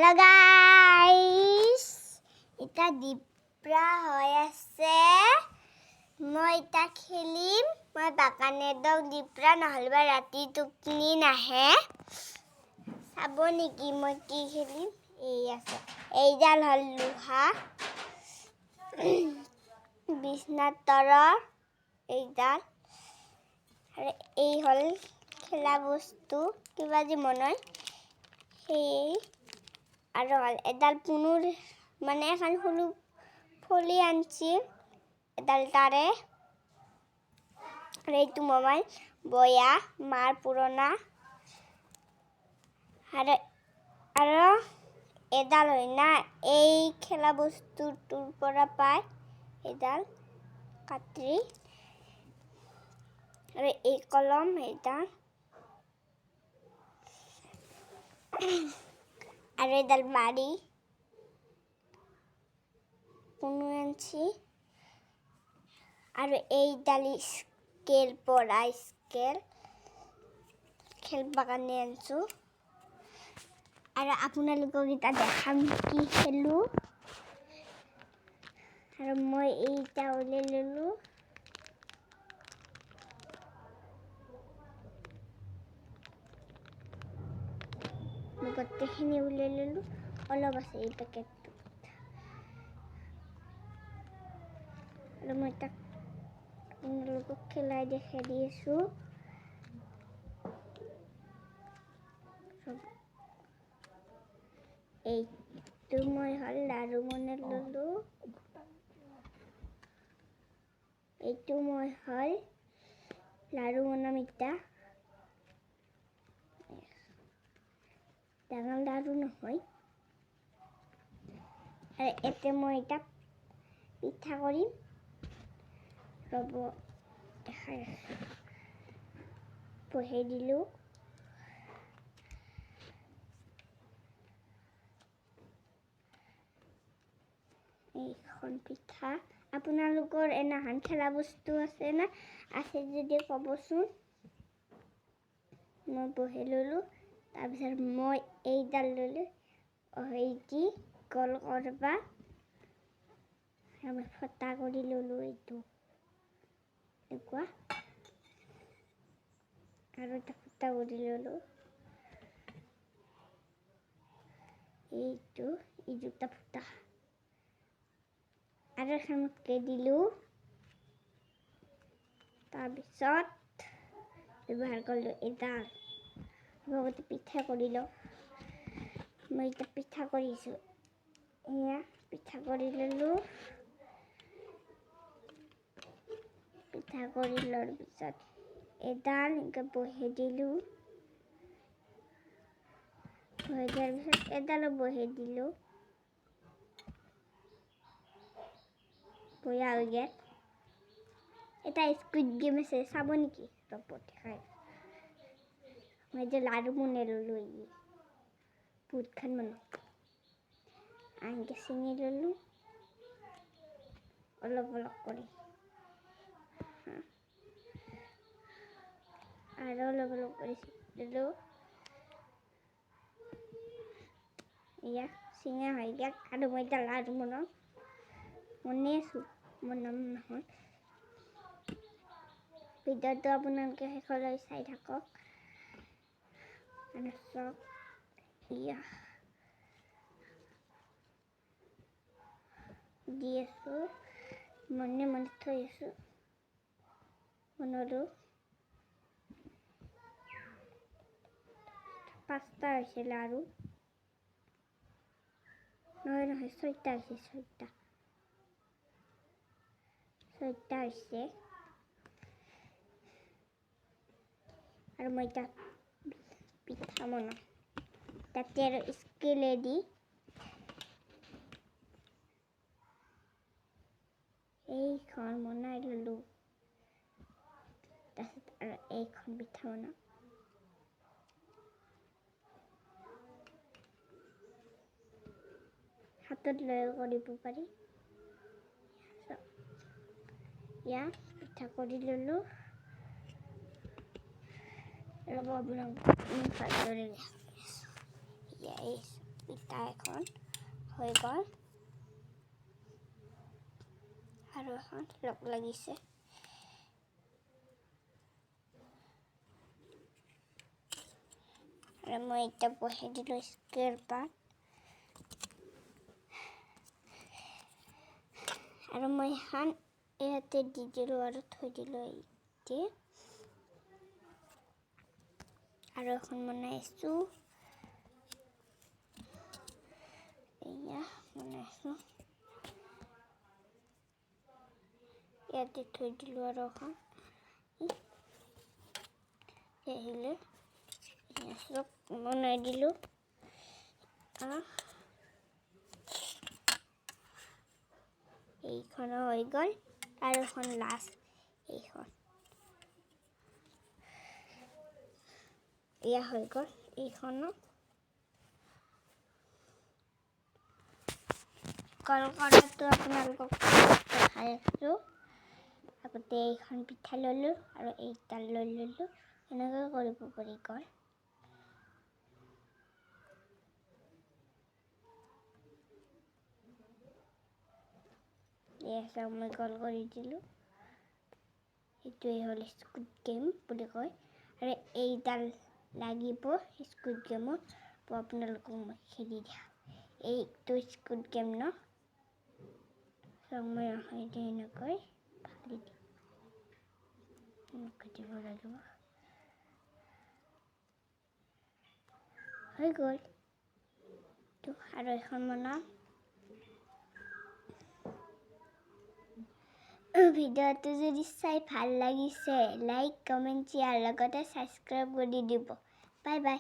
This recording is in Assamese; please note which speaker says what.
Speaker 1: Hello guys, এটা দীপ্ৰা হৈ আছে। মই এটা খেলিম। মই বাগানে দক দীপ্ৰা নহলবা ৰাতি টোপনি নাহে। চাব নেকি মই কি খেলিম? এই আছে। এইডাল হল লোহা। বিছনাৰ তৰৰ এইডাল। আৰু এই হল খেলা বস্তু কিবা যে মনয় সেই আৰু এডাল পুনুৰ মানে এখন সৰু ফলি আনছি এডাল তাৰে আৰু এইটো মোবাইল বয়া মাৰ পুৰণা আৰু এডাল হয় না এই খেলা বস্তুটোৰ পৰা পায় এডাল কাটৰি আৰু এই কলম এটা আৰু এডাল মাৰি কোনো আনছি আৰু এইডাল স্কেল পঢ়া স্কেল খেলবা কাৰণে আনছো আৰু আপোনালোকক এটা দেখাম কি খেলো আৰু মই এইটা উলাই ললো মই গোটেইখিনি উলাই ললো অলপ আছে এই পেকেটটো আৰু মই তাক আপোনালোকক খেলাই দেখাই দি আছো এইটো মই হল লাৰু মনে ললো এইটো মই হল লাৰু মনাম ইটা ডাঙৰ লাৰু নহয় আৰু এতে মই এটা পিঠা কৰিম ৰব দেখাই আছো বহে দিলো এইখন পিঠা আপোনালোকৰ এনাহান খেলা বস্তু আছে না আছে যদি কবচোন মই বহে ললো তাৰপিছত মই এইডাল ললো এইটি গল কৰবা আমি ফটা কৰি ললো এইটো একোৱা আৰু এটা ফটা কৰি ললো এইটো এই দুটা ফুটা আৰু এখনকে দিলো তাৰপিছত ব্যৱহাৰ কৰিলো এডাল লগতে পিঠা কৰিলো মই এটা পিঠা কৰিছো এয়া পিঠা কৰি ললো পিঠা কৰি লোৱাৰ পিছত এডাল এনেকে বহে দিলো বহে দিয়াৰ পিছত এডালো বহে দিলো বয়া হৈ গেল এটা স্কুইড গেম আছে চাব নেকি ৰবট দেখাই মই যে লাৰু মনে ললো বহুত খান মনে আনকে চিঙি ললো অলপ অলপ কৰি আৰু অলপ অলপ কৰি ললো ইয়া চিঙা হৈ গেল আৰু মই এটা লাৰু মনাম মনে আছো মনাম নহয় ভিডিঅ'টো আপোনালোকে শেষলৈ চাই থাকক আৰু চক ইয়া দি আছো মনে মনে থৈ আছো মনৰো 5টা হৈছে লাৰু নহয় 6টা হৈছে 6টা হৈছে আৰু মই এটা পিঠা বনাম তাতে আৰু স্কেলেদি এইখন বনাই ললো তাৰপিছত আৰু এইখন পিঠা বনাম হাতত লৈ কৰিব পাৰি ইয়া পিঠা কৰি ললো ৰব আপোনাক ভালদৰে পিঠা এখন হৈ গ'ল আৰু এখন লগ লাগিছে আৰু মই এটা বহাই দিলোঁ স্কুৱেৰ পাত আৰু মই এখন ইয়াতে দি দিলোঁ আৰু থৈ দিলোঁ এইতে আৰু এখন বনাইছোঁ এয়া বনাইছোঁ ইয়াতে থৈ দিলোঁ আৰু এখন আহিলে চব বনাই দিলোঁ এইখনো হৈ গ'ল আৰু এখন লাষ্ট এইখন এয়া হৈ গ'ল এইখনো কল কৰাটো আপোনালোকক দেখাই আছোঁ আগতে এইখন পিঠা ল'লোঁ আৰু এইটা লৈ ল'লোঁ এনেকৈ কৰিব পাৰি কল এয়া মই কল কৰি দিলোঁ এইটোৱে হ'ল স্কুইড গেম বুলি কয় আৰু এইডাল লাগিব স্কুইড গেমত আপোনালোকক মই খেলি দিয়া এইটো স্কুইড গেম ন মই এনেকৈ ফালি দিম এনেকৈ দিব লাগিব হৈ গ'ল আৰু এখন বনাম ভিডিঅ'টো যদি চাই ভাল লাগিছে লাইক কমেণ্ট শ্বেয়াৰ লগতে ছাবস্ক্ৰাইব কৰি দিব বাই বাই